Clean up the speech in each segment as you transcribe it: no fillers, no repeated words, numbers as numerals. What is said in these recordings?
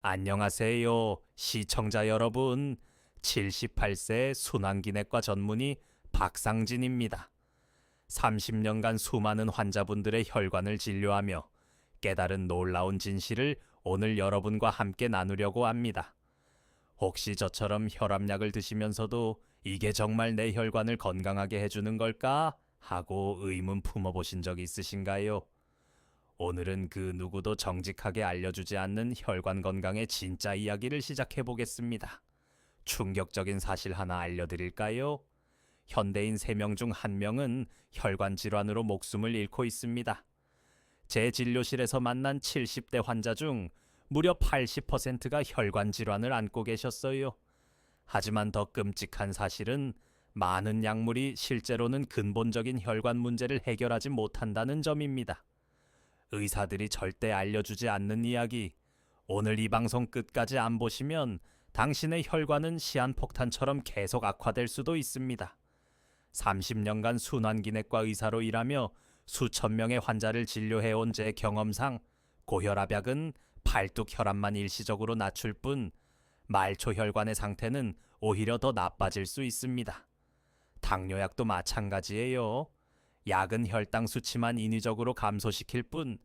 안녕하세요, 시청자 여러분. 78세 순환기내과 전문의 박상진입니다. 30년간 수많은 환자분들의 혈관을 진료하며 깨달은 놀라운 진실을 오늘 여러분과 함께 나누려고 합니다. 혹시 저처럼 혈압약을 드시면서도 이게 정말 내 혈관을 건강하게 해주는 걸까? 하고 의문 품어보신 적 있으신가요? 오늘은 그 누구도 정직하게 알려주지 않는 혈관 건강의 진짜 이야기를 시작해 보겠습니다. 충격적인 사실 하나 알려드릴까요? 현대인 3명 중 1명은 혈관 질환으로 목숨을 잃고 있습니다. 제 진료실에서 만난 70대 환자 중 무려 80%가 혈관 질환을 앓고 계셨어요. 하지만 더 끔찍한 사실은 많은 약물이 실제로는 근본적인 혈관 문제를 해결하지 못한다는 점입니다. 의사들이 절대 알려주지 않는 이야기. 오늘 이 방송 끝까지 안 보시면 당신의 혈관은 시한폭탄처럼 계속 악화될 수도 있습니다. 30년간 순환기내과 의사로 일하며 수천 명의 환자를 진료해온 제 경험상 고혈압약은 팔뚝 혈압만 일시적으로 낮출 뿐 말초 혈관의 상태는 오히려 더 나빠질 수 있습니다. 당뇨약도 마찬가지예요. 약은 혈당 수치만 인위적으로 감소시킬 뿐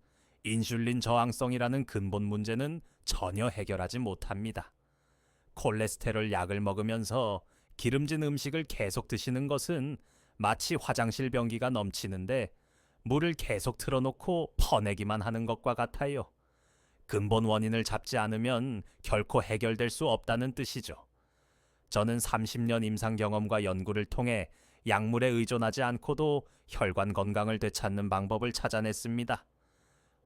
인슐린 저항성이라는 근본 문제는 전혀 해결하지 못합니다. 콜레스테롤 약을 먹으면서 기름진 음식을 계속 드시는 것은 마치 화장실 변기가 넘치는데 물을 계속 틀어놓고 퍼내기만 하는 것과 같아요. 근본 원인을 잡지 않으면 결코 해결될 수 없다는 뜻이죠. 저는 30년 임상 경험과 연구를 통해 약물에 의존하지 않고도 혈관 건강을 되찾는 방법을 찾아냈습니다.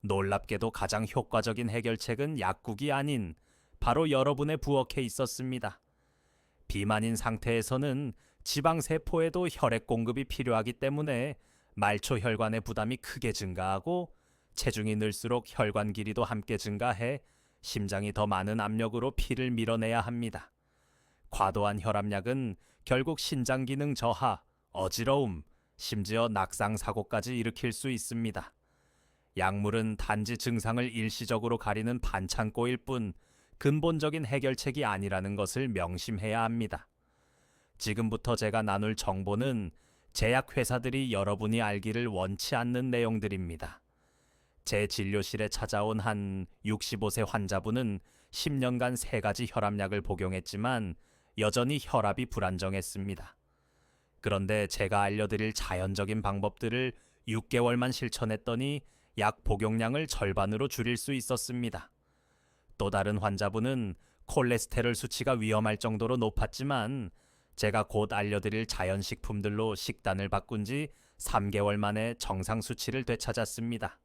놀랍게도 가장 효과적인 해결책은 약국이 아닌 바로 여러분의 부엌에 있었습니다. 비만인 상태에서는 지방세포에도 혈액 공급이 필요하기 때문에 말초 혈관의 부담이 크게 증가하고 체중이 늘수록 혈관 길이도 함께 증가해 심장이 더 많은 압력으로 피를 밀어내야 합니다. 과도한 혈압약은 결국 신장 기능 저하, 어지러움, 심지어 낙상 사고까지 일으킬 수 있습니다. 약물은 단지 증상을 일시적으로 가리는 반창고일 뿐 근본적인 해결책이 아니라는 것을 명심해야 합니다. 지금부터 제가 나눌 정보는 제약회사들이 여러분이 알기를 원치 않는 내용들입니다. 제 진료실에 찾아온 한 65세 환자분은 10년간 3가지 혈압약을 복용했지만 여전히 혈압이 불안정했습니다. 그런데 제가 알려드릴 자연적인 방법들을 6개월만 실천했더니 약 복용량을 절반으로 줄일 수 있었습니다. 또 다른 환자분은 콜레스테롤 수치가 위험할 정도로 높았지만 제가 곧 알려드릴 자연식품들로 식단을 바꾼 지 3개월 만에 정상 수치를 되찾았습니다.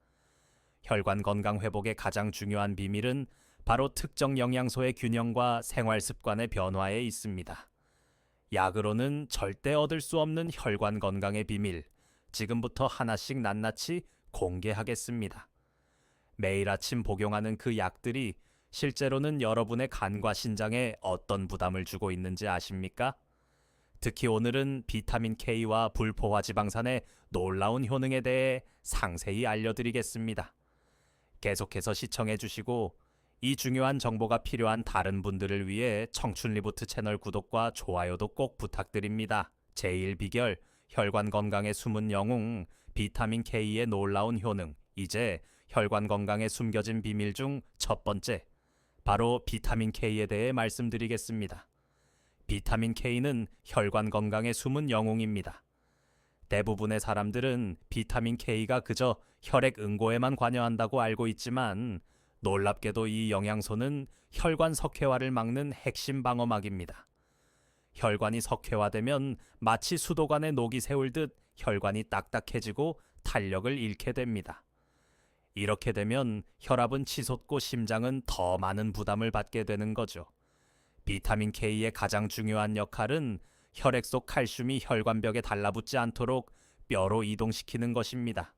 혈관 건강 회복의 가장 중요한 비밀은 바로 특정 영양소의 균형과 생활 습관의 변화에 있습니다. 약으로는 절대 얻을 수 없는 혈관 건강의 비밀, 지금부터 하나씩 낱낱이 공개하겠습니다. 매일 아침 복용하는 그 약들이 실제로는 여러분의 간과 신장에 어떤 부담을 주고 있는지 아십니까? 특히 오늘은 비타민 K와 불포화 지방산의 놀라운 효능에 대해 상세히 알려드리겠습니다. 계속해서 시청해 주시고 이 중요한 정보가 필요한 다른 분들을 위해 청춘 리부트 채널 구독과 좋아요도 꼭 부탁드립니다. 제1 비결, 혈관 건강의 숨은 영웅, 비타민 K의 놀라운 효능. 이제 혈관 건강에 숨겨진 비밀 중 첫 번째, 바로 비타민 K에 대해 말씀드리겠습니다. 비타민 K는 혈관 건강의 숨은 영웅입니다. 대부분의 사람들은 비타민 K가 그저 혈액 응고에만 관여한다고 알고 있지만 놀랍게도 이 영양소는 혈관 석회화를 막는 핵심 방어막입니다. 혈관이 석회화되면 마치 수도관에 녹이 세울듯 혈관이 딱딱해지고 탄력을 잃게 됩니다. 이렇게 되면 혈압은 치솟고 심장은 더 많은 부담을 받게 되는 거죠. 비타민 K의 가장 중요한 역할은 혈액 속 칼슘이 혈관벽에 달라붙지 않도록 뼈로 이동시키는 것입니다.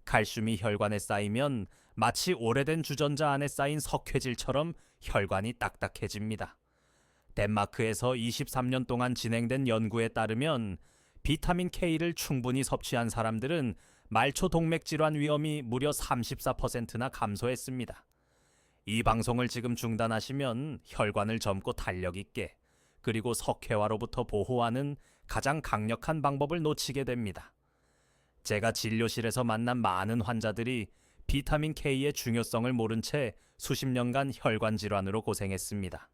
칼슘이 혈관에 쌓이면 마치 오래된 주전자 안에 쌓인 석회질처럼 혈관이 딱딱해집니다. 덴마크에서 23년 동안 진행된 연구에 따르면 비타민 K를 충분히 섭취한 사람들은 말초 동맥 질환 위험이 무려 34%나 감소했습니다. 이 방송을 지금 중단하시면 혈관을 젊고 탄력 있게 그리고 석회화로부터 보호하는 가장 강력한 방법을 놓치게 됩니다. 제가 진료실에서 만난 많은 환자들이 비타민 K의 중요성을 모른 채 수십 년간 혈관 질환으로 고생했습니다.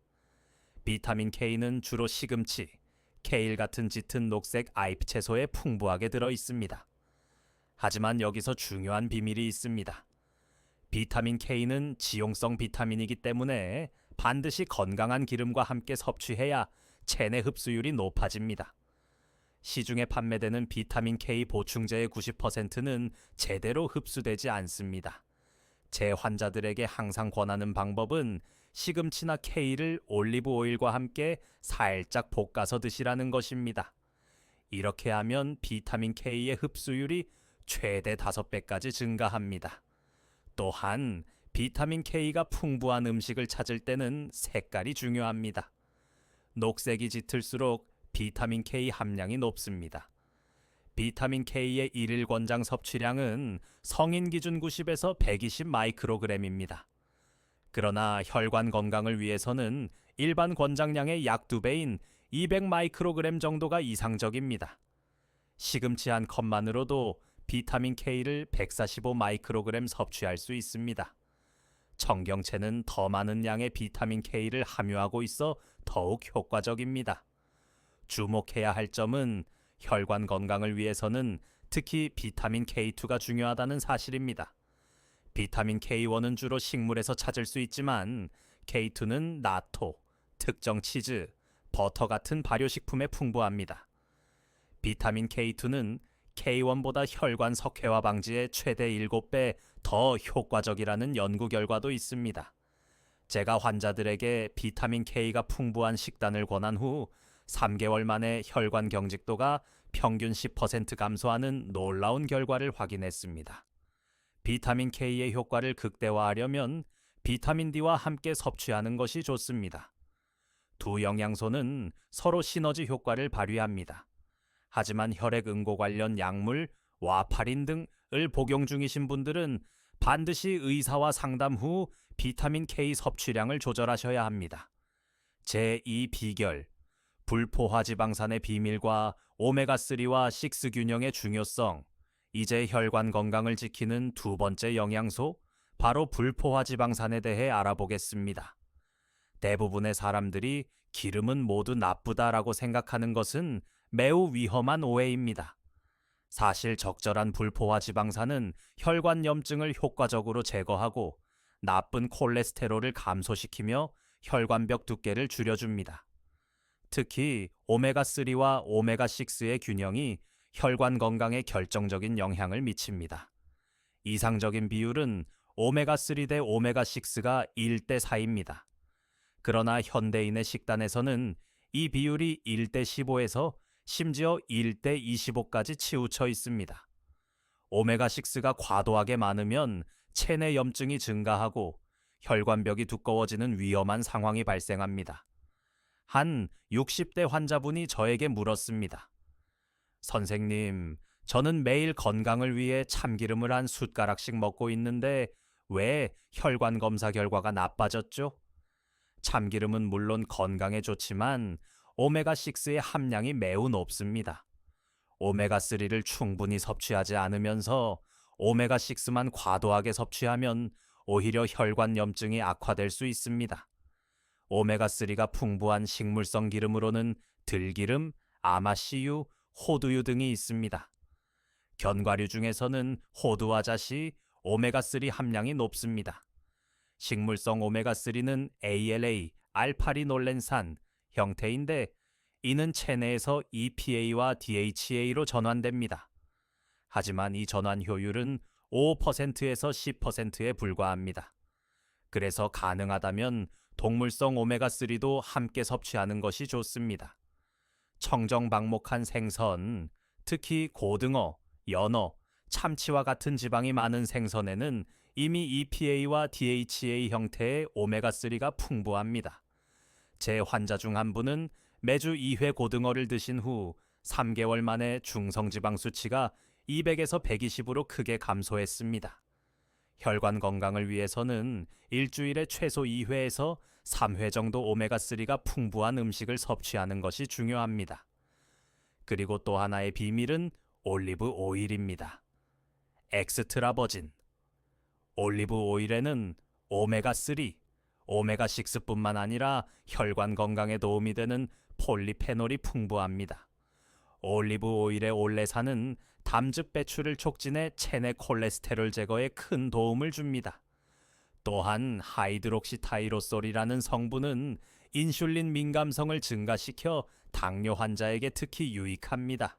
비타민 K는 주로 시금치, 케일 같은 짙은 녹색 아잎 채소에 풍부하게 들어 있습니다. 하지만 여기서 중요한 비밀이 있습니다. 비타민 K는 지용성 비타민이기 때문에 반드시 건강한 기름과 함께 섭취해야 체내 흡수율이 높아집니다. 시중에 판매되는 비타민 K 보충제의 90%는 제대로 흡수되지 않습니다. 제 환자들에게 항상 권하는 방법은 시금치나 케일을 올리브 오일과 함께 살짝 볶아서 드시라는 것입니다. 이렇게 하면 비타민 K의 흡수율이 최대 5배까지 증가합니다. 또한 비타민 K가 풍부한 음식을 찾을 때는 색깔이 중요합니다. 녹색이 짙을수록 비타민 K 함량이 높습니다. 비타민 K의 일일 권장 섭취량은 성인 기준 90에서 120 마이크로그램입니다. 그러나 혈관 건강을 위해서는 일반 권장량의 약 2배인 200 마이크로그램 정도가 이상적입니다. 시금치 한 컵만으로도 비타민 K를 145 마이크로그램 섭취할 수 있습니다. 청경채는 더 많은 양의 비타민 K를 함유하고 있어 더욱 효과적입니다. 주목해야 할 점은 혈관 건강을 위해서는 특히 비타민 K2가 중요하다는 사실입니다. 비타민 K1은 주로 식물에서 찾을 수 있지만 K2는 나토, 특정 치즈, 버터 같은 발효식품에 풍부합니다. 비타민 K2는 K1보다 혈관 석회화 방지에 최대 7배 더 효과적이라는 연구 결과도 있습니다. 제가 환자들에게 비타민 K가 풍부한 식단을 권한 후 3개월 만에 혈관 경직도가 평균 10% 감소하는 놀라운 결과를 확인했습니다. 비타민 K의 효과를 극대화하려면 비타민 D와 함께 섭취하는 것이 좋습니다. 두 영양소는 서로 시너지 효과를 발휘합니다. 하지만 혈액 응고 관련 약물, 와파린 등을 복용 중이신 분들은 반드시 의사와 상담 후 비타민 K 섭취량을 조절하셔야 합니다. 제2 비결, 불포화 지방산의 비밀과 오메가3와 6 균형의 중요성. 이제 혈관 건강을 지키는 두 번째 영양소, 바로 불포화 지방산에 대해 알아보겠습니다. 대부분의 사람들이 기름은 모두 나쁘다라고 생각하는 것은 매우 위험한 오해입니다. 사실 적절한 불포화 지방산은 혈관 염증을 효과적으로 제거하고 나쁜 콜레스테롤을 감소시키며 혈관벽 두께를 줄여줍니다. 특히 오메가3와 오메가6의 균형이 혈관 건강에 결정적인 영향을 미칩니다. 이상적인 비율은 오메가3 대 오메가6가 1대 4입니다. 그러나 현대인의 식단에서는 이 비율이 1대 15에서 심지어 1대 25까지 치우쳐 있습니다. 오메가6가 과도하게 많으면 체내 염증이 증가하고 혈관벽이 두꺼워지는 위험한 상황이 발생합니다. 한 60대 환자분이 저에게 물었습니다. 선생님, 저는 매일 건강을 위해 참기름을 한 숟가락씩 먹고 있는데 왜 혈관 검사 결과가 나빠졌죠? 참기름은 물론 건강에 좋지만 오메가6의 함량이 매우 높습니다. 오메가3를 충분히 섭취하지 않으면서 오메가6만 과도하게 섭취하면 오히려 혈관 염증이 악화될 수 있습니다. 오메가3가 풍부한 식물성 기름으로는 들기름, 아마씨유, 호두유 등이 있습니다. 견과류 중에서는 호두와 잣이 오메가3 함량이 높습니다. 식물성 오메가3는 ALA, 알파리놀렌산 형태인데 이는 체내에서 EPA와 DHA로 전환됩니다. 하지만 이 전환 효율은 5%에서 10%에 불과합니다. 그래서 가능하다면 동물성 오메가3도 함께 섭취하는 것이 좋습니다. 청정방목한 생선, 특히 고등어, 연어, 참치와 같은 지방이 많은 생선에는 이미 EPA와 DHA 형태의 오메가3가 풍부합니다. 제 환자 중 한 분은 매주 2회 고등어를 드신 후 3개월 만에 중성지방 수치가 200에서 120으로 크게 감소했습니다. 혈관 건강을 위해서는 일주일에 최소 2회에서 3회 정도 오메가3가 풍부한 음식을 섭취하는 것이 중요합니다. 그리고 또 하나의 비밀은 올리브 오일입니다. 엑스트라 버진. 올리브 오일에는 오메가3, 오메가6뿐만 아니라 혈관 건강에 도움이 되는 폴리페놀이 풍부합니다. 올리브 오일의 올레산은 담즙 배출을 촉진해 체내 콜레스테롤 제거에 큰 도움을 줍니다. 또한 하이드록시타이로솔이라는 성분은 인슐린 민감성을 증가시켜 당뇨 환자에게 특히 유익합니다.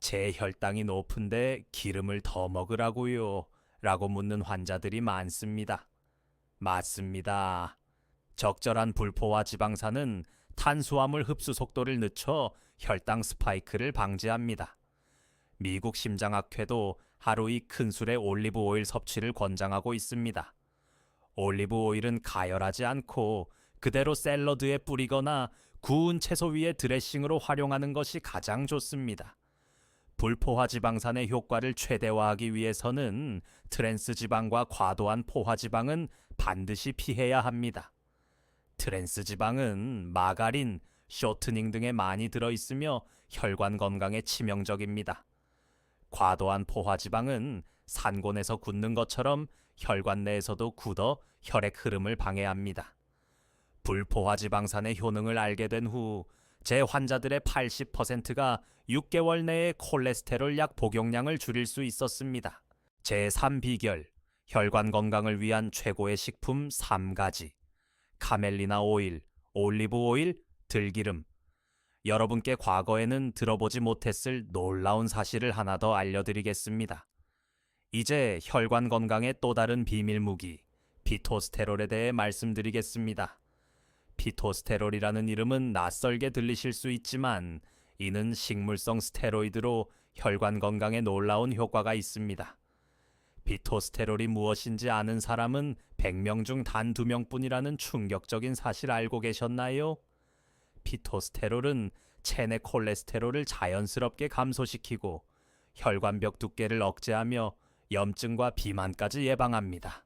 제 혈당이 높은데 기름을 더 먹으라고요? 라고 묻는 환자들이 많습니다. 맞습니다. 적절한 불포화 지방산은 탄수화물 흡수 속도를 늦춰 혈당 스파이크를 방지합니다. 미국 심장학회도 하루 이 큰술의 올리브 오일 섭취를 권장하고 있습니다. 올리브 오일은 가열하지 않고 그대로 샐러드에 뿌리거나 구운 채소 위에 드레싱으로 활용하는 것이 가장 좋습니다. 불포화 지방산의 효과를 최대화하기 위해서는 트랜스 지방과 과도한 포화 지방은 반드시 피해야 합니다. 트랜스 지방은 마가린, 쇼트닝 등에 많이 들어있으며 혈관 건강에 치명적입니다. 과도한 포화 지방은 산곤에서 굳는 것처럼 혈관 내에서도 굳어 혈액 흐름을 방해합니다. 불포화 지방산의 효능을 알게 된 후 제 환자들의 80%가 6개월 내에 콜레스테롤 약 복용량을 줄일 수 있었습니다. 제3 비결, 혈관 건강을 위한 최고의 식품 3가지. 카멜리나 오일, 올리브 오일, 들기름. 여러분께 과거에는 들어보지 못했을 놀라운 사실을 하나 더 알려드리겠습니다. 이제 혈관 건강의 또 다른 비밀 무기, 피토스테롤에 대해 말씀드리겠습니다. 피토스테롤이라는 이름은 낯설게 들리실 수 있지만 이는 식물성 스테로이드로 혈관 건강에 놀라운 효과가 있습니다. 피토스테롤이 무엇인지 아는 사람은 100명 중 단 2명뿐이라는 충격적인 사실 알고 계셨나요? 피토스테롤은 체내 콜레스테롤을 자연스럽게 감소시키고 혈관벽 두께를 억제하며 염증과 비만까지 예방합니다.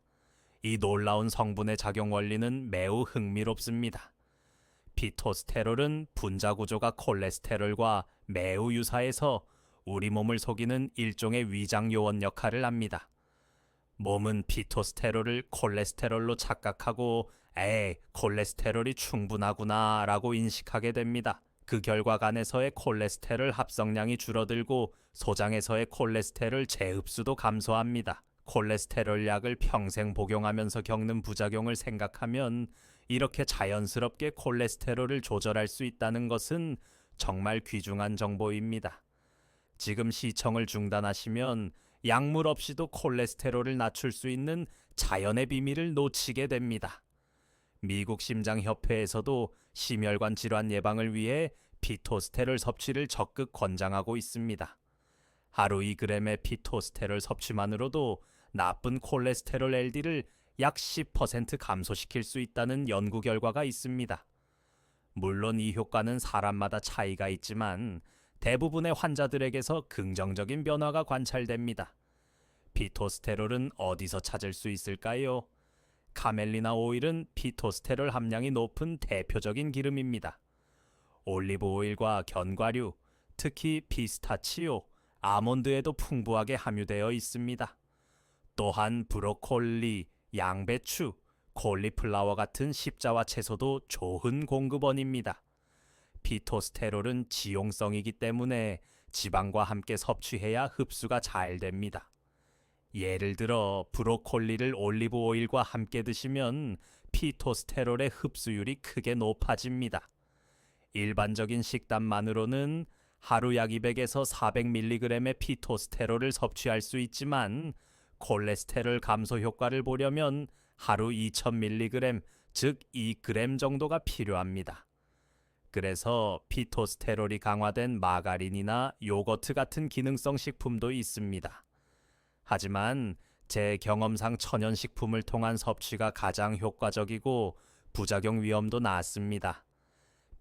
이 놀라운 성분의 작용 원리는 매우 흥미롭습니다. 피토스테롤은 분자 구조가 콜레스테롤과 매우 유사해서 우리 몸을 속이는 일종의 위장 요원 역할을 합니다. 몸은 피토스테롤을 콜레스테롤로 착각하고 콜레스테롤이 충분하구나 라고 인식하게 됩니다. 그 결과 간에서의 콜레스테롤 합성량이 줄어들고 소장에서의 콜레스테롤 재흡수도 감소합니다. 콜레스테롤 약을 평생 복용하면서 겪는 부작용을 생각하면 이렇게 자연스럽게 콜레스테롤을 조절할 수 있다는 것은 정말 귀중한 정보입니다. 지금 시청을 중단하시면 약물 없이도 콜레스테롤을 낮출 수 있는 자연의 비밀을 놓치게 됩니다. 미국 심장협회에서도 심혈관 질환 예방을 위해 피토스테롤 섭취를 적극 권장하고 있습니다. 하루 2g의 피토스테롤 섭취만으로도 나쁜 콜레스테롤 LD를 약 10% 감소시킬 수 있다는 연구 결과가 있습니다. 물론 이 효과는 사람마다 차이가 있지만 대부분의 환자들에게서 긍정적인 변화가 관찰됩니다. 피토스테롤은 어디서 찾을 수 있을까요? 카멜리나 오일은 피토스테롤 함량이 높은 대표적인 기름입니다. 올리브 오일과 견과류, 특히 피스타치오, 아몬드에도 풍부하게 함유되어 있습니다. 또한 브로콜리, 양배추, 콜리플라워 같은 십자와 채소도 좋은 공급원입니다. 피토스테롤은 지용성이기 때문에 지방과 함께 섭취해야 흡수가 잘 됩니다. 예를 들어 브로콜리를 올리브 오일과 함께 드시면 피토스테롤의 흡수율이 크게 높아집니다. 일반적인 식단만으로는 하루 약 200에서 400mg의 피토스테롤을 섭취할 수 있지만 콜레스테롤 감소 효과를 보려면 하루 2000mg, 즉 2g 정도가 필요합니다. 그래서 피토스테롤이 강화된 마가린이나 요거트 같은 기능성 식품도 있습니다. 하지만 제 경험상 천연식품을 통한 섭취가 가장 효과적이고 부작용 위험도 낮습니다.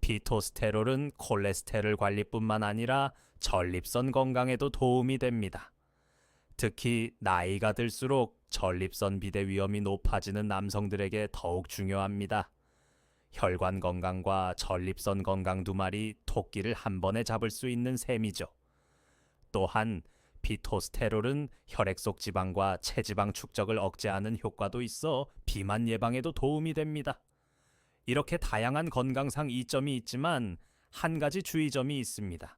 피토스테롤은 콜레스테롤 관리뿐만 아니라 전립선 건강에도 도움이 됩니다. 특히 나이가 들수록 전립선 비대 위험이 높아지는 남성들에게 더욱 중요합니다. 혈관 건강과 전립선 건강 두 마리 토끼를 한 번에 잡을 수 있는 셈이죠. 또한 피토스테롤은 혈액 속 지방과 체지방 축적을 억제하는 효과도 있어 비만 예방에도 도움이 됩니다. 이렇게 다양한 건강상 이점이 있지만 한 가지 주의점이 있습니다.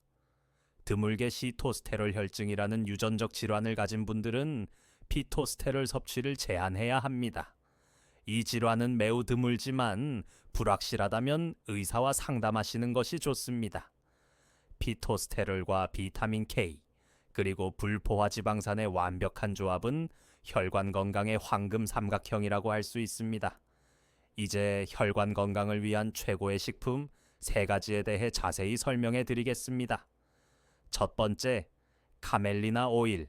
드물게 시토스테롤 혈증이라는 유전적 질환을 가진 분들은 피토스테롤 섭취를 제한해야 합니다. 이 질환은 매우 드물지만 불확실하다면 의사와 상담하시는 것이 좋습니다. 피토스테롤과 비타민 K, 그리고 불포화 지방산의 완벽한 조합은 혈관 건강의 황금 삼각형이라고 할 수 있습니다. 이제 혈관 건강을 위한 최고의 식품 3가지에 대해 자세히 설명해 드리겠습니다. 첫 번째, 카멜리나 오일.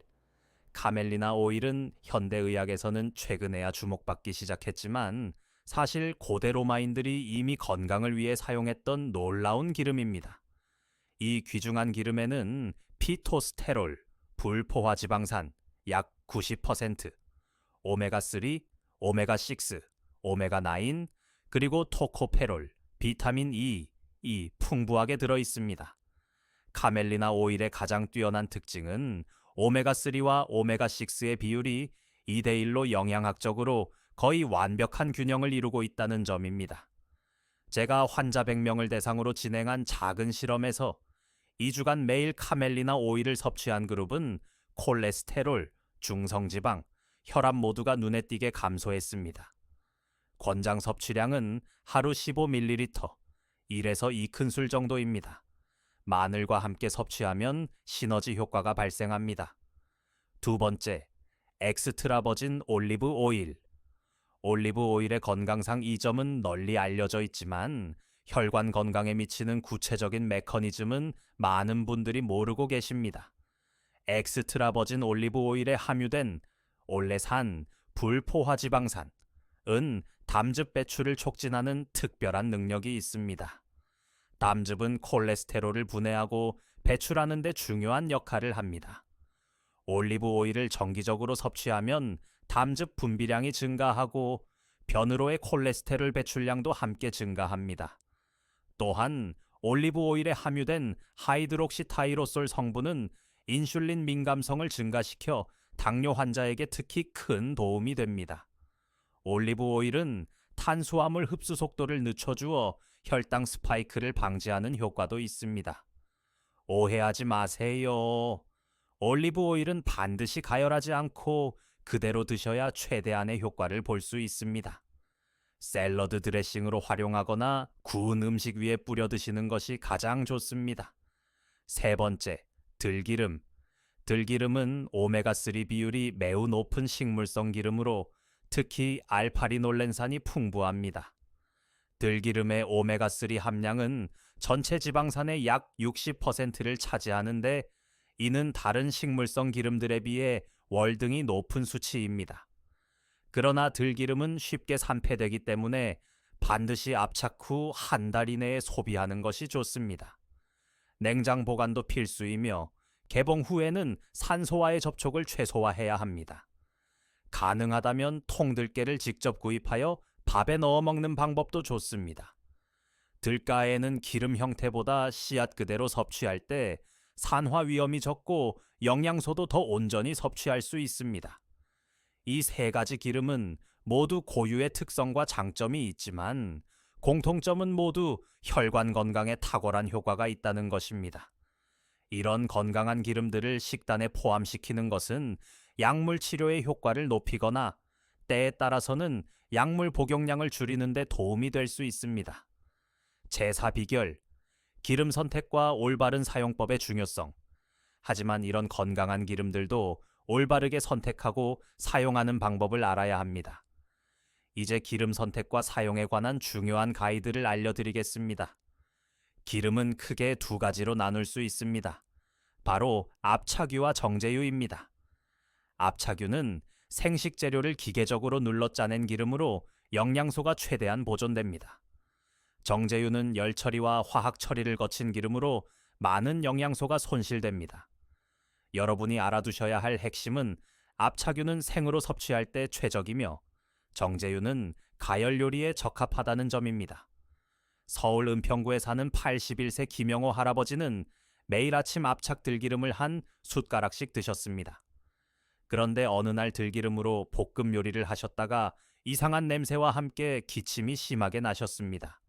카멜리나 오일은 현대의학에서는 최근에야 주목받기 시작했지만 사실 고대 로마인들이 이미 건강을 위해 사용했던 놀라운 기름입니다. 이 귀중한 기름에는 피토스테롤, 불포화 지방산 약 90%, 오메가3, 오메가6, 오메가9, 그리고 토코페롤, 비타민 E 풍부하게 들어 있습니다. 카멜리나 오일의 가장 뛰어난 특징은 오메가3와 오메가6의 비율이 2대1로 영양학적으로 거의 완벽한 균형을 이루고 있다는 점입니다. 제가 환자 100명을 대상으로 진행한 작은 실험에서 2주간 매일 카멜리나 오일을 섭취한 그룹은 콜레스테롤, 중성지방, 혈압 모두가 눈에 띄게 감소했습니다. 권장 섭취량은 하루 15ml, 1에서 2큰술 정도입니다. 마늘과 함께 섭취하면 시너지 효과가 발생합니다. 두 번째, 엑스트라 버진 올리브 오일. 올리브 오일의 건강상 이점은 널리 알려져 있지만 혈관 건강에 미치는 구체적인 메커니즘은 많은 분들이 모르고 계십니다. 엑스트라 버진 올리브 오일에 함유된 올레산, 불포화 지방산은 담즙 배출을 촉진하는 특별한 능력이 있습니다. 담즙은 콜레스테롤을 분해하고 배출하는 데 중요한 역할을 합니다. 올리브 오일을 정기적으로 섭취하면 담즙 분비량이 증가하고 변으로의 콜레스테롤 배출량도 함께 증가합니다. 또한 올리브 오일에 함유된 하이드록시타이로솔 성분은 인슐린 민감성을 증가시켜 당뇨 환자에게 특히 큰 도움이 됩니다. 올리브 오일은 탄수화물 흡수 속도를 늦춰주어 혈당 스파이크를 방지하는 효과도 있습니다. 오해하지 마세요. 올리브 오일은 반드시 가열하지 않고 그대로 드셔야 최대한의 효과를 볼 수 있습니다. 샐러드 드레싱으로 활용하거나 구운 음식 위에 뿌려 드시는 것이 가장 좋습니다. 세 번째, 들기름. 들기름은 오메가3 비율이 매우 높은 식물성 기름으로 특히 알파리놀렌산이 풍부합니다. 들기름의 오메가3 함량은 전체 지방산의 약 60%를 차지하는데 이는 다른 식물성 기름들에 비해 월등히 높은 수치입니다. 그러나 들기름은 쉽게 산패되기 때문에 반드시 압착 후 한 달 이내에 소비하는 것이 좋습니다. 냉장 보관도 필수이며 개봉 후에는 산소와의 접촉을 최소화해야 합니다. 가능하다면 통들깨를 직접 구입하여 밥에 넣어 먹는 방법도 좋습니다. 들가에는 기름 형태보다 씨앗 그대로 섭취할 때 산화 위험이 적고 영양소도 더 온전히 섭취할 수 있습니다. 이 3가지 기름은 모두 고유의 특성과 장점이 있지만 공통점은 모두 혈관 건강에 탁월한 효과가 있다는 것입니다. 이런 건강한 기름들을 식단에 포함시키는 것은 약물 치료의 효과를 높이거나 때에 따라서는 약물 복용량을 줄이는 데 도움이 될 수 있습니다. 제사 비결, 기름 선택과 올바른 사용법의 중요성. 하지만 이런 건강한 기름들도 올바르게 선택하고 사용하는 방법을 알아야 합니다. 이제 기름 선택과 사용에 관한 중요한 가이드를 알려드리겠습니다. 기름은 크게 2가지로 나눌 수 있습니다. 바로 압착유와 정제유입니다. 압착유는 생식 재료를 기계적으로 눌러 짜낸 기름으로 영양소가 최대한 보존됩니다. 정제유는 열 처리와 화학 처리를 거친 기름으로 많은 영양소가 손실됩니다. 여러분이 알아두셔야 할 핵심은 압착유는 생으로 섭취할 때 최적이며 정제유는 가열 요리에 적합하다는 점입니다. 서울 은평구에 사는 81세 김영호 할아버지는 매일 아침 압착 들기름을 한 숟가락씩 드셨습니다. 그런데 어느 날 들기름으로 볶음 요리를 하셨다가 이상한 냄새와 함께 기침이 심하게 나셨습니다.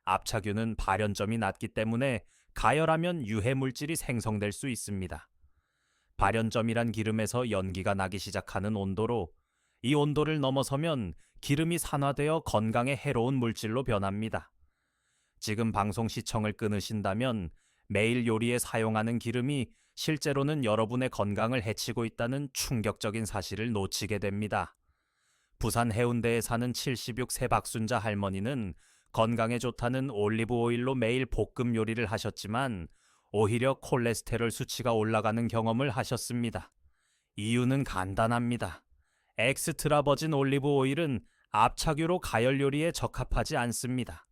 압착유는 발연점이 낮기 때문에 가열하면 유해 물질이 생성될 수 있습니다. 발연점이란 기름에서 연기가 나기 시작하는 온도로, 이 온도를 넘어서면 기름이 산화되어 건강에 해로운 물질로 변합니다. 지금 방송 시청을 끊으신다면 매일 요리에 사용하는 기름이 실제로는 여러분의 건강을 해치고 있다는 충격적인 사실을 놓치게 됩니다. 부산 해운대에 사는 76세 박순자 할머니는 건강에 좋다는 올리브 오일로 매일 볶음 요리를 하셨지만 오히려 콜레스테롤 수치가 올라가는 경험을 하셨습니다. 이유는 간단합니다. 엑스트라 버진 올리브 오일은 압착유로 가열 요리에 적합하지 않습니다.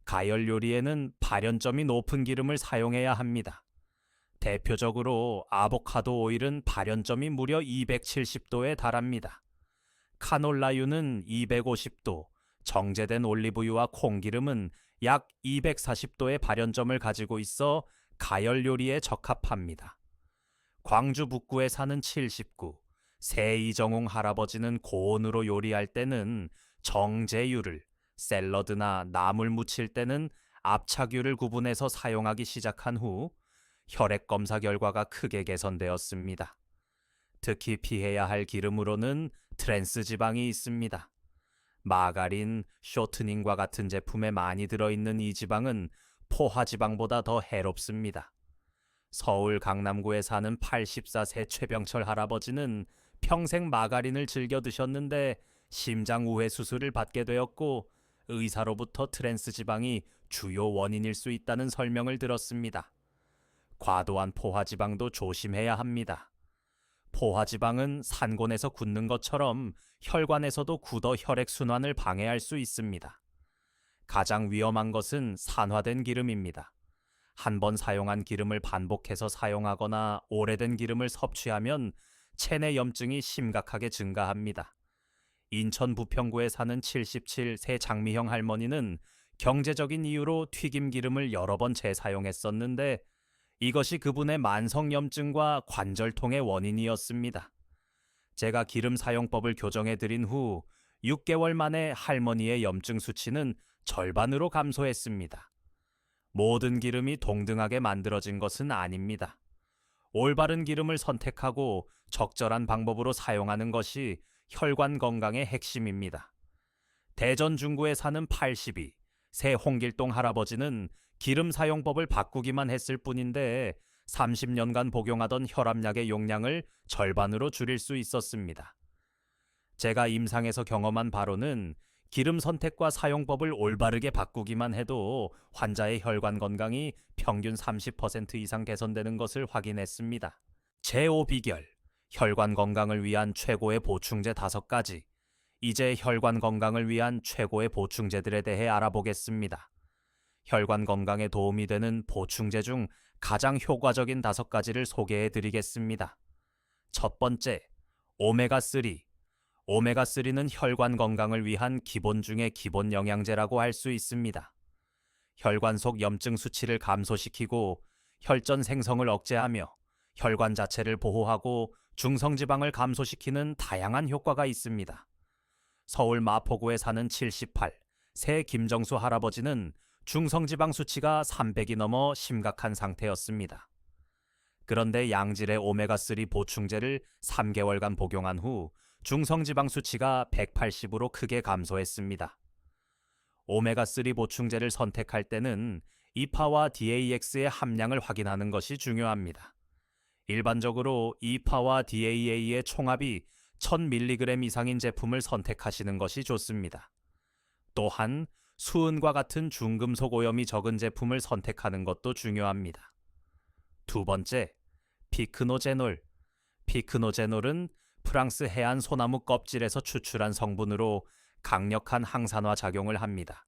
가열 요리에는 발연점이 높은 기름을 사용해야 합니다. 대표적으로 아보카도 오일은 발연점이 무려 270도에 달합니다. 카놀라유는 250도, 정제된 올리브유와 콩기름은 약 240도의 발연점을 가지고 있어 가열 요리에 적합합니다. 광주 북구에 사는 79, 새 이정웅 할아버지는 고온으로 요리할 때는 정제유를, 샐러드나 나물 무칠 때는 압착유를 구분해서 사용하기 시작한 후 혈액 검사 결과가 크게 개선되었습니다. 특히 피해야 할 기름으로는 트랜스 지방이 있습니다. 마가린, 쇼트닝과 같은 제품에 많이 들어있는 이 지방은 포화 지방보다 더 해롭습니다. 서울 강남구에 사는 84세 최병철 할아버지는 평생 마가린을 즐겨 드셨는데 심장우회 수술을 받게 되었고 의사로부터 트랜스 지방이 주요 원인일 수 있다는 설명을 들었습니다. 과도한 포화지방도 조심해야 합니다. 포화지방은 산곤에서 굳는 것처럼 혈관에서도 굳어 혈액순환을 방해할 수 있습니다. 가장 위험한 것은 산화된 기름입니다. 한 번 사용한 기름을 반복해서 사용하거나 오래된 기름을 섭취하면 체내 염증이 심각하게 증가합니다. 인천 부평구에 사는 77세 장미형 할머니는 경제적인 이유로 튀김 기름을 여러 번 재사용했었는데 이것이 그분의 만성염증과 관절통의 원인이었습니다. 제가 기름 사용법을 교정해 드린 후 6개월 만에 할머니의 염증 수치는 절반으로 감소했습니다. 모든 기름이 동등하게 만들어진 것은 아닙니다. 올바른 기름을 선택하고 적절한 방법으로 사용하는 것이 혈관 건강의 핵심입니다. 대전 중구에 사는 82, 새 홍길동 할아버지는 기름 사용법을 바꾸기만 했을 뿐인데 30년간 복용하던 혈압약의 용량을 절반으로 줄일 수 있었습니다. 제가 임상에서 경험한 바로는 기름 선택과 사용법을 올바르게 바꾸기만 해도 환자의 혈관 건강이 평균 30% 이상 개선되는 것을 확인했습니다. 제5 비결, 혈관 건강을 위한 최고의 보충제 5가지. 이제 혈관 건강을 위한 최고의 보충제들에 대해 알아보겠습니다. 혈관 건강에 도움이 되는 보충제 중 가장 효과적인 5가지를 소개해 드리겠습니다. 첫 번째, 오메가3. 오메가3는 혈관 건강을 위한 기본 중의 기본 영양제라고 할 수 있습니다. 혈관 속 염증 수치를 감소시키고 혈전 생성을 억제하며 혈관 자체를 보호하고 중성지방을 감소시키는 다양한 효과가 있습니다. 서울 마포구에 사는 78, 새 김정수 할아버지는 중성지방 수치가 300이 넘어 심각한 상태였습니다. 그런데 양질의 오메가3 보충제를 3개월간 복용한 후 중성지방 수치가 180으로 크게 감소했습니다. 오메가3 보충제를 선택할 때는 이파와 DAX의 함량을 확인하는 것이 중요합니다. 일반적으로 이파와 DAA의 총합이 1000mg 이상인 제품을 선택하시는 것이 좋습니다. 또한 수은과 같은 중금속 오염이 적은 제품을 선택하는 것도 중요합니다. 두 번째, 피크노제놀. 피크노제놀은 프랑스 해안 소나무 껍질에서 추출한 성분으로 강력한 항산화 작용을 합니다.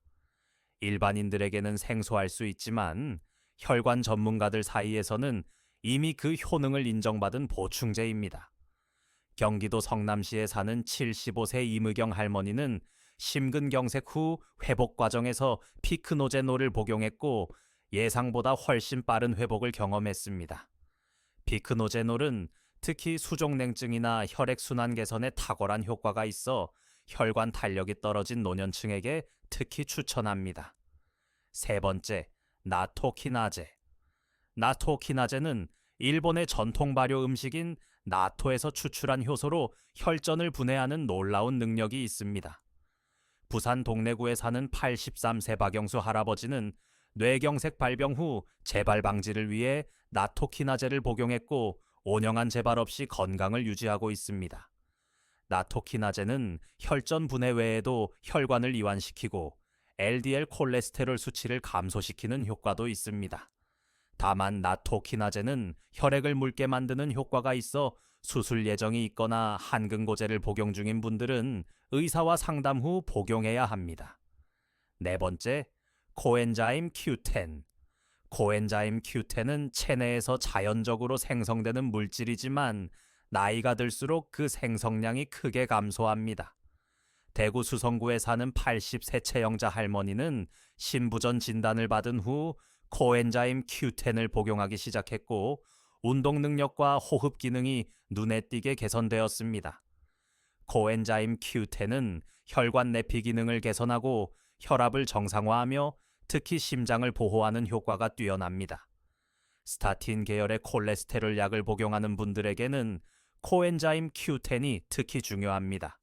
일반인들에게는 생소할 수 있지만 혈관 전문가들 사이에서는 이미 그 효능을 인정받은 보충제입니다. 경기도 성남시에 사는 75세 이무경 할머니는 심근경색 후 회복 과정에서 피크노제놀을 복용했고 예상보다 훨씬 빠른 회복을 경험했습니다. 피크노제놀은 특히 수족냉증이나 혈액순환 개선에 탁월한 효과가 있어 혈관 탄력이 떨어진 노년층에게 특히 추천합니다. 세 번째, 나토키나제. 나토키나제는 일본의 전통 발효 음식인 나토에서 추출한 효소로 혈전을 분해하는 놀라운 능력이 있습니다. 부산 동래구에 사는 83세 박영수 할아버지는 뇌경색 발병 후 재발 방지를 위해 나토키나제를 복용했고 5년간 재발 없이 건강을 유지하고 있습니다. 나토키나제는 혈전 분해 외에도 혈관을 이완시키고 LDL 콜레스테롤 수치를 감소시키는 효과도 있습니다. 다만 나토키나제는 혈액을 묽게 만드는 효과가 있어 수술 예정이 있거나 한근고제를 복용 중인 분들은 의사와 상담 후 복용해야 합니다. 네 번째, 코엔자임 Q10. 코엔자임 Q10은 체내에서 자연적으로 생성되는 물질이지만 나이가 들수록 그 생성량이 크게 감소합니다. 대구 수성구에 사는 80세 채영자 할머니는 신부전 진단을 받은 후 코엔자임 Q10을 복용하기 시작했고 운동 능력과 호흡 기능이 눈에 띄게 개선되었습니다. 코엔자임 Q10은 혈관 내피 기능을 개선하고 혈압을 정상화하며 특히 심장을 보호하는 효과가 뛰어납니다. 스타틴 계열의 콜레스테롤 약을 복용하는 분들에게는 코엔자임 Q10이 특히 중요합니다.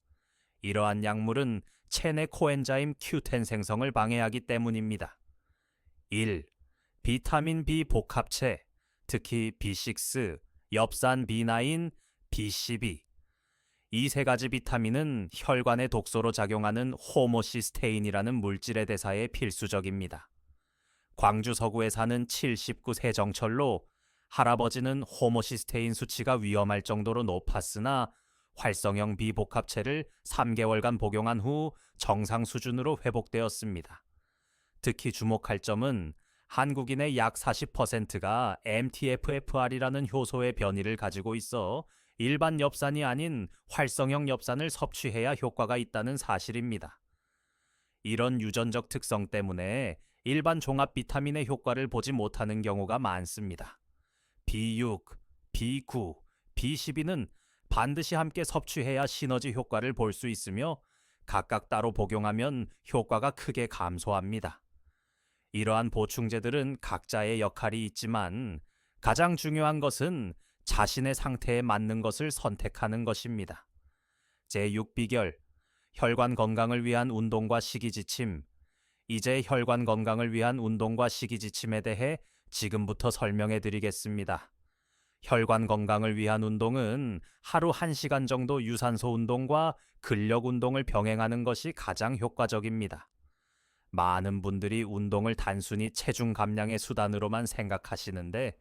이러한 약물은 체내 코엔자임 Q10 생성을 방해하기 때문입니다. 1. 비타민 B 복합체, 특히 B6, 엽산 B9, B12. 이 세 가지 비타민은 혈관의 독소로 작용하는 호모시스테인이라는 물질의 대사에 필수적입니다. 광주 서구에 사는 79세 정철로 할아버지는 호모시스테인 수치가 위험할 정도로 높았으나 활성형 비복합체를 3개월간 복용한 후 정상 수준으로 회복되었습니다. 특히 주목할 점은 한국인의 약 40%가 MTFFR이라는 효소의 변이를 가지고 있어 일반 엽산이 아닌 활성형 엽산을 섭취해야 효과가 있다는 사실입니다. 이런 유전적 특성 때문에 일반 종합 비타민의 효과를 보지 못하는 경우가 많습니다. B6, B9, B12는 반드시 함께 섭취해야 시너지 효과를 볼 수 있으며 각각 따로 복용하면 효과가 크게 감소합니다. 이러한 보충제들은 각자의 역할이 있지만 가장 중요한 것은 자신의 상태에 맞는 것을 선택하는 것입니다. 제6비결, 혈관 건강을 위한 운동과 식이지침. 이제 혈관 건강을 위한 운동과 식이지침에 대해 지금부터 설명해 드리겠습니다. 혈관 건강을 위한 운동은 하루 1시간 정도 유산소 운동과 근력 운동을 병행하는 것이 가장 효과적입니다. 많은 분들이 운동을 단순히 체중 감량의 수단으로만 생각하시는데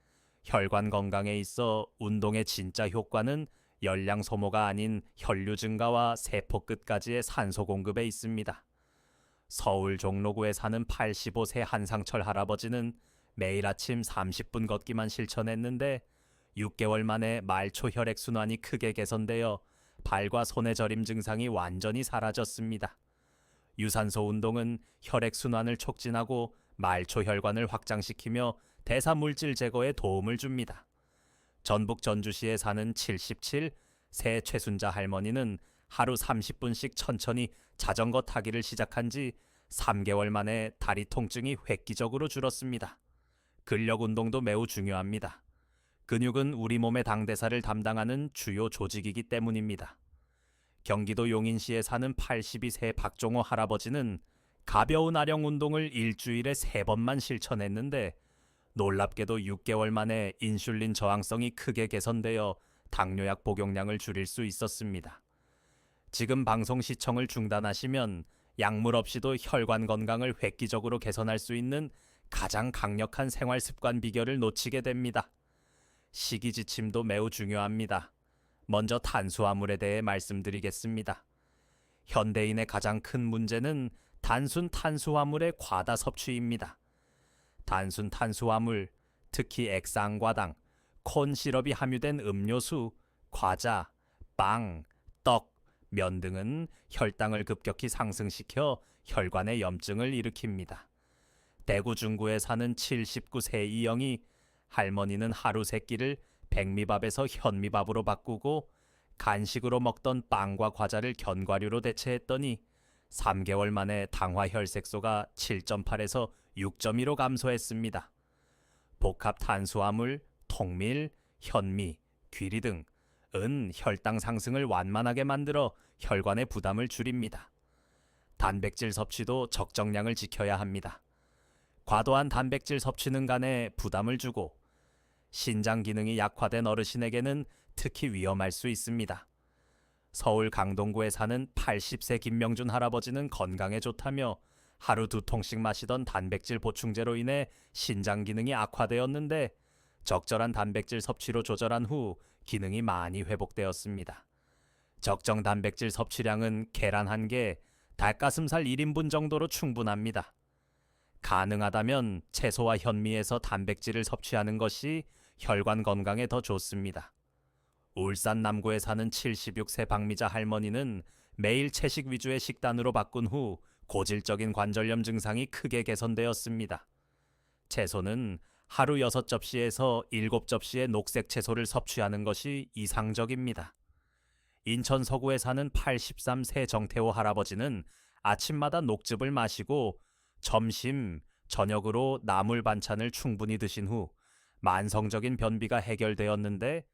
혈관 건강에 있어 운동의 진짜 효과는 열량 소모가 아닌 혈류 증가와 세포 끝까지의 산소 공급에 있습니다. 서울 종로구에 사는 85세 한상철 할아버지는 매일 아침 30분 걷기만 실천했는데 6개월 만에 말초 혈액순환이 크게 개선되어 발과 손의 저림 증상이 완전히 사라졌습니다. 유산소 운동은 혈액순환을 촉진하고 말초 혈관을 확장시키며 대사물질 제거에 도움을 줍니다. 전북 전주시에 사는 77세 최순자 할머니는 하루 30분씩 천천히 자전거 타기를 시작한 지 3개월 만에 다리 통증이 획기적으로 줄었습니다. 근력 운동도 매우 중요합니다. 근육은 우리 몸의 당대사를 담당하는 주요 조직이기 때문입니다. 경기도 용인시에 사는 82세 박종호 할아버지는 가벼운 아령 운동을 일주일에 3번만 실천했는데 놀랍게도 6개월 만에 인슐린 저항성이 크게 개선되어 당뇨약 복용량을 줄일 수 있었습니다. 지금 방송 시청을 중단하시면 약물 없이도 혈관 건강을 획기적으로 개선할 수 있는 가장 강력한 생활 습관 비결을 놓치게 됩니다. 식이지침도 매우 중요합니다. 먼저 탄수화물에 대해 말씀드리겠습니다. 현대인의 가장 큰 문제는 단순 탄수화물의 과다 섭취입니다. 단순 탄수화물, 특히 액상과당, 콘 시럽이 함유된 음료수, 과자, 빵, 떡, 면 등은 혈당을 급격히 상승시켜 혈관의 염증을 일으킵니다. 대구 중구에 사는 79세 이영이 할머니는 하루 세 끼를 백미밥에서 현미밥으로 바꾸고 간식으로 먹던 빵과 과자를 견과류로 대체했더니 3개월 만에 당화 혈색소가 7.8에서 6.2로 감소했습니다. 복합 탄수화물, 통밀, 현미, 귀리 등은 혈당 상승을 완만하게 만들어 혈관의 부담을 줄입니다. 단백질 섭취도 적정량을 지켜야 합니다. 과도한 단백질 섭취는 간에 부담을 주고 신장 기능이 약화된 어르신에게는 특히 위험할 수 있습니다. 서울 강동구에 사는 80세 김명준 할아버지는 건강에 좋다며 하루 2통씩 마시던 단백질 보충제로 인해 신장 기능이 악화되었는데 적절한 단백질 섭취로 조절한 후 기능이 많이 회복되었습니다. 적정 단백질 섭취량은 계란 1개, 닭가슴살 1인분 정도로 충분합니다. 가능하다면 채소와 현미에서 단백질을 섭취하는 것이 혈관 건강에 더 좋습니다. 울산 남구에 사는 76세 박미자 할머니는 매일 채식 위주의 식단으로 바꾼 후 고질적인 관절염 증상이 크게 개선되었습니다. 채소는 하루 6접시에서 7접시의 녹색 채소를 섭취하는 것이 이상적입니다. 인천 서구에 사는 83세 정태호 할아버지는 아침마다 녹즙을 마시고 점심, 저녁으로 나물 반찬을 충분히 드신 후 만성적인 변비가 해결되었는데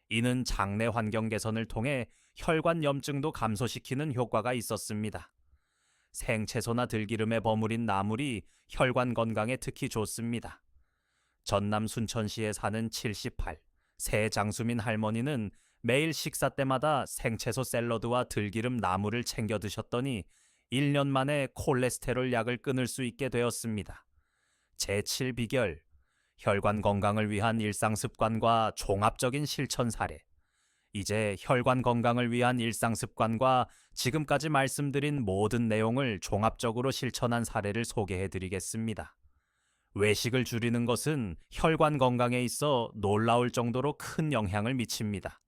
이는 장내 환경 개선을 통해 혈관 염증도 감소시키는 효과가 있었습니다. 생채소나 들기름에 버무린 나물이 혈관 건강에 특히 좋습니다. 전남 순천시에 사는 78세 장수민 할머니는 매일 식사 때마다 생채소 샐러드와 들기름 나물을 챙겨 드셨더니 1년 만에 콜레스테롤 약을 끊을 수 있게 되었습니다. 제7 비결, 혈관 건강을 위한 일상 습관과 종합적인 실천 사례. 이제 혈관 건강을 위한 일상 습관과 지금까지 말씀드린 모든 내용을 종합적으로 실천한 사례를 소개해 드리겠습니다. 외식을 줄이는 것은 혈관 건강에 있어 놀라울 정도로 큰 영향을 미칩니다.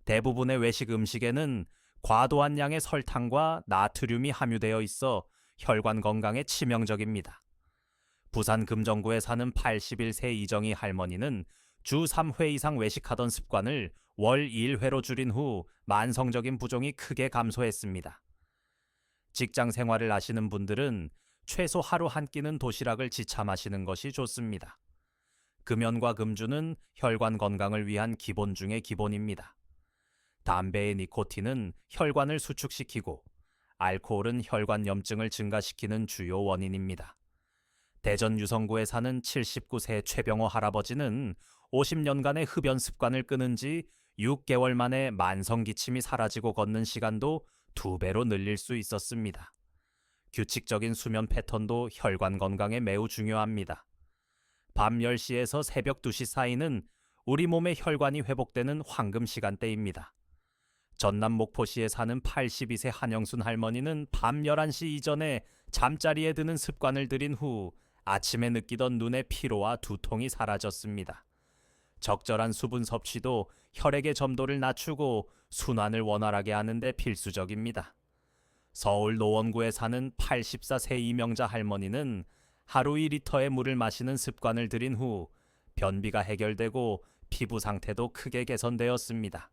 대부분의 외식 음식에는 과도한 양의 설탕과 나트륨이 함유되어 있어 혈관 건강에 치명적입니다. 부산 금정구에 사는 81세 이정희 할머니는 주 3회 이상 외식하던 습관을 월 1회로 줄인 후 만성적인 부종이 크게 감소했습니다. 직장 생활을 하시는 분들은 최소 하루 한 끼는 도시락을 지쳐 마시는 것이 좋습니다. 금연과 금주는 혈관 건강을 위한 기본 중의 기본입니다. 담배의 니코틴은 혈관을 수축시키고 알코올은 혈관 염증을 증가시키는 주요 원인입니다. 대전 유성구에 사는 79세 최병호 할아버지는 50년간의 흡연 습관을 끊은 지 6개월 만에 만성 기침이 사라지고 걷는 시간도 2배로 늘릴 수 있었습니다. 규칙적인 수면 패턴도 혈관 건강에 매우 중요합니다. 밤 10시에서 새벽 2시 사이는 우리 몸의 혈관이 회복되는 황금 시간대입니다. 전남 목포시에 사는 82세 한영순 할머니는 밤 11시 이전에 잠자리에 드는 습관을 들인 후 아침에 느끼던 눈의 피로와 두통이 사라졌습니다. 적절한 수분 섭취도 혈액의 점도를 낮추고 순환을 원활하게 하는 데 필수적입니다. 서울 노원구에 사는 84세 이명자 할머니는 하루 2리터의 물을 마시는 습관을 들인 후 변비가 해결되고 피부 상태도 크게 개선되었습니다.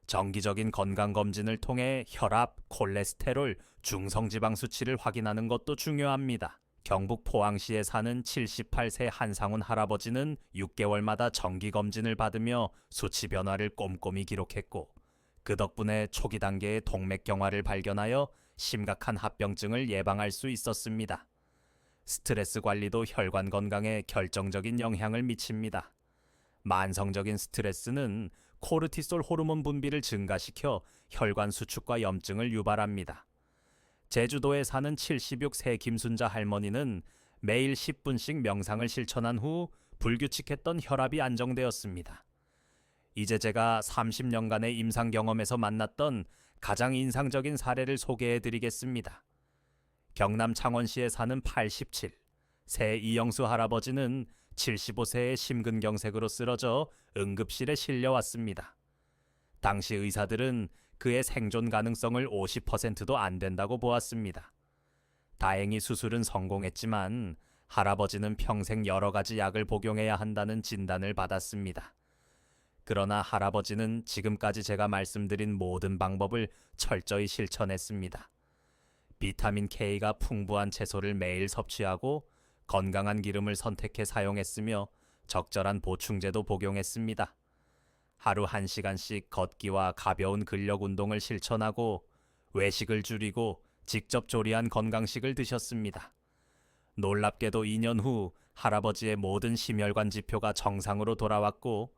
정기적인 건강검진을 통해 혈압, 콜레스테롤, 중성지방 수치를 확인하는 것도 중요합니다. 경북 포항시에 사는 78세 한상훈 할아버지는 6개월마다 정기검진을 받으며 수치 변화를 꼼꼼히 기록했고 그 덕분에 초기 단계의 동맥경화를 발견하여 심각한 합병증을 예방할 수 있었습니다. 스트레스 관리도 혈관 건강에 결정적인 영향을 미칩니다. 만성적인 스트레스는 코르티솔 호르몬 분비를 증가시켜 혈관 수축과 염증을 유발합니다. 제주도에 사는 76세 김순자 할머니는 매일 10분씩 명상을 실천한 후 불규칙했던 혈압이 안정되었습니다. 이제 제가 30년간의 임상 경험에서 만났던 가장 인상적인 사례를 소개해 드리겠습니다. 경남 창원시에 사는 87세 이영수 할아버지는 75세의 심근경색으로 쓰러져 응급실에 실려왔습니다. 당시 의사들은 그의 생존 가능성을 50%도 안 된다고 보았습니다. 다행히 수술은 성공했지만 할아버지는 평생 여러 가지 약을 복용해야 한다는 진단을 받았습니다. 그러나 할아버지는 지금까지 제가 말씀드린 모든 방법을 철저히 실천했습니다. 비타민 K가 풍부한 채소를 매일 섭취하고 건강한 기름을 선택해 사용했으며 적절한 보충제도 복용했습니다. 하루 1시간씩 걷기와 가벼운 근력 운동을 실천하고 외식을 줄이고 직접 조리한 건강식을 드셨습니다. 놀랍게도 2년 후 할아버지의 모든 심혈관 지표가 정상으로 돌아왔고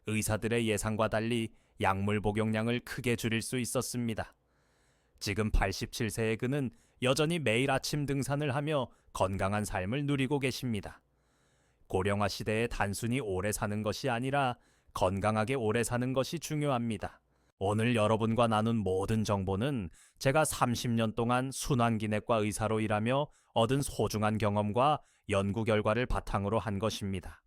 의사들의 예상과 달리 약물 복용량을 크게 줄일 수 있었습니다. 지금 87세의 그는 여전히 매일 아침 등산을 하며 건강한 삶을 누리고 계십니다. 고령화 시대에 단순히 오래 사는 것이 아니라 건강하게 오래 사는 것이 중요합니다. 오늘 여러분과 나눈 모든 정보는 제가 30년 동안 순환기내과 의사로 일하며 얻은 소중한 경험과 연구 결과를 바탕으로 한 것입니다.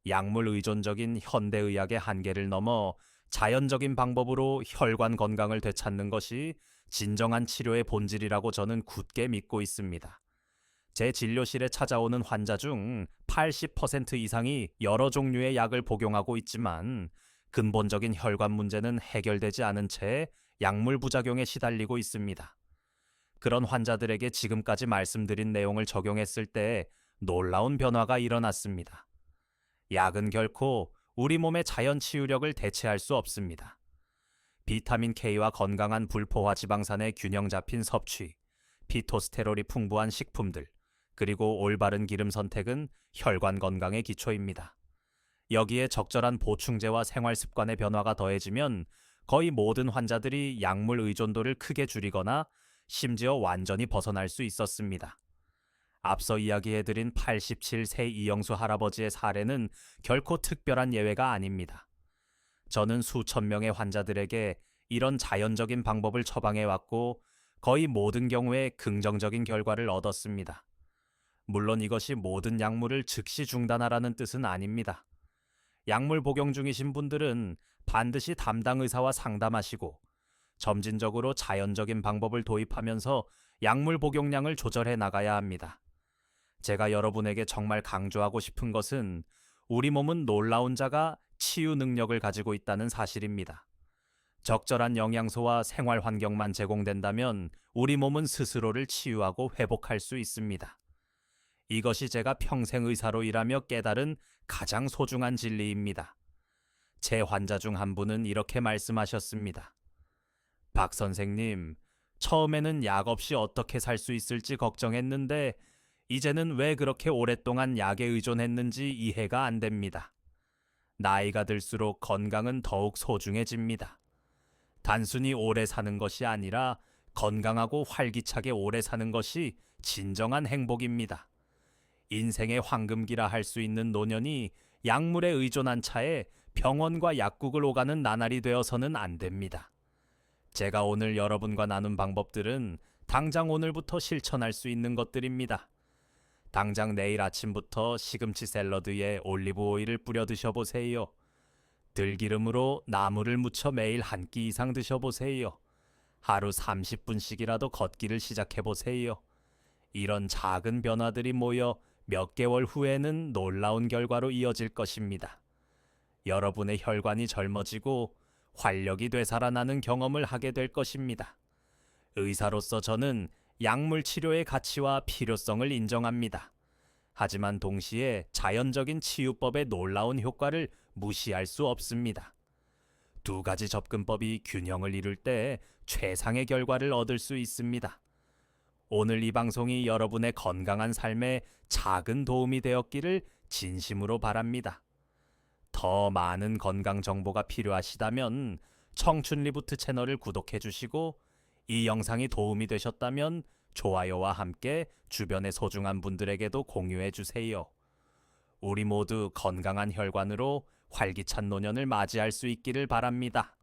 약물 의존적인 현대의학의 한계를 넘어 자연적인 방법으로 혈관 건강을 되찾는 것이 진정한 치료의 본질이라고 저는 굳게 믿고 있습니다. 제 진료실에 찾아오는 환자 중 80% 이상이 여러 종류의 약을 복용하고 있지만 근본적인 혈관 문제는 해결되지 않은 채 약물 부작용에 시달리고 있습니다. 그런 환자들에게 지금까지 말씀드린 내용을 적용했을 때 놀라운 변화가 일어났습니다. 약은 결코 우리 몸의 자연 치유력을 대체할 수 없습니다. 비타민 K와 건강한 불포화 지방산의 균형 잡힌 섭취, 피토스테롤이 풍부한 식품들, 그리고 올바른 기름 선택은 혈관 건강의 기초입니다. 여기에 적절한 보충제와 생활 습관의 변화가 더해지면 거의 모든 환자들이 약물 의존도를 크게 줄이거나 심지어 완전히 벗어날 수 있었습니다. 앞서 이야기해드린 87세 이영수 할아버지의 사례는 결코 특별한 예외가 아닙니다. 저는 수천 명의 환자들에게 이런 자연적인 방법을 처방해왔고 거의 모든 경우에 긍정적인 결과를 얻었습니다. 물론 이것이 모든 약물을 즉시 중단하라는 뜻은 아닙니다. 약물 복용 중이신 분들은 반드시 담당 의사와 상담하시고 점진적으로 자연적인 방법을 도입하면서 약물 복용량을 조절해 나가야 합니다. 제가 여러분에게 정말 강조하고 싶은 것은 우리 몸은 놀라운 자가 치유 능력을 가지고 있다는 사실입니다. 적절한 영양소와 생활 환경만 제공된다면 우리 몸은 스스로를 치유하고 회복할 수 있습니다. 이것이 제가 평생 의사로 일하며 깨달은 가장 소중한 진리입니다. 제 환자 중 한 분은 이렇게 말씀하셨습니다. 박 선생님, 처음에는 약 없이 어떻게 살 수 있을지 걱정했는데 이제는 왜 그렇게 오랫동안 약에 의존했는지 이해가 안 됩니다. 나이가 들수록 건강은 더욱 소중해집니다. 단순히 오래 사는 것이 아니라 건강하고 활기차게 오래 사는 것이 진정한 행복입니다. 인생의 황금기라 할 수 있는 노년이 약물에 의존한 차에 병원과 약국을 오가는 나날이 되어서는 안 됩니다. 제가 오늘 여러분과 나눈 방법들은 당장 오늘부터 실천할 수 있는 것들입니다. 당장 내일 아침부터 시금치 샐러드에 올리브 오일을 뿌려 드셔보세요. 들기름으로 나물을 무쳐 매일 한 끼 이상 드셔보세요. 하루 30분씩이라도 걷기를 시작해보세요. 이런 작은 변화들이 모여 몇 개월 후에는 놀라운 결과로 이어질 것입니다. 여러분의 혈관이 젊어지고 활력이 되살아나는 경험을 하게 될 것입니다. 의사로서 저는 약물 치료의 가치와 필요성을 인정합니다. 하지만 동시에 자연적인 치유법의 놀라운 효과를 무시할 수 없습니다. 두 가지 접근법이 균형을 이룰 때 최상의 결과를 얻을 수 있습니다. 오늘 이 방송이 여러분의 건강한 삶에 작은 도움이 되었기를 진심으로 바랍니다. 더 많은 건강 정보가 필요하시다면 청춘 리부트 채널을 구독해 주시고 이 영상이 도움이 되셨다면 좋아요와 함께 주변의 소중한 분들에게도 공유해 주세요. 우리 모두 건강한 혈관으로 활기찬 노년을 맞이할 수 있기를 바랍니다.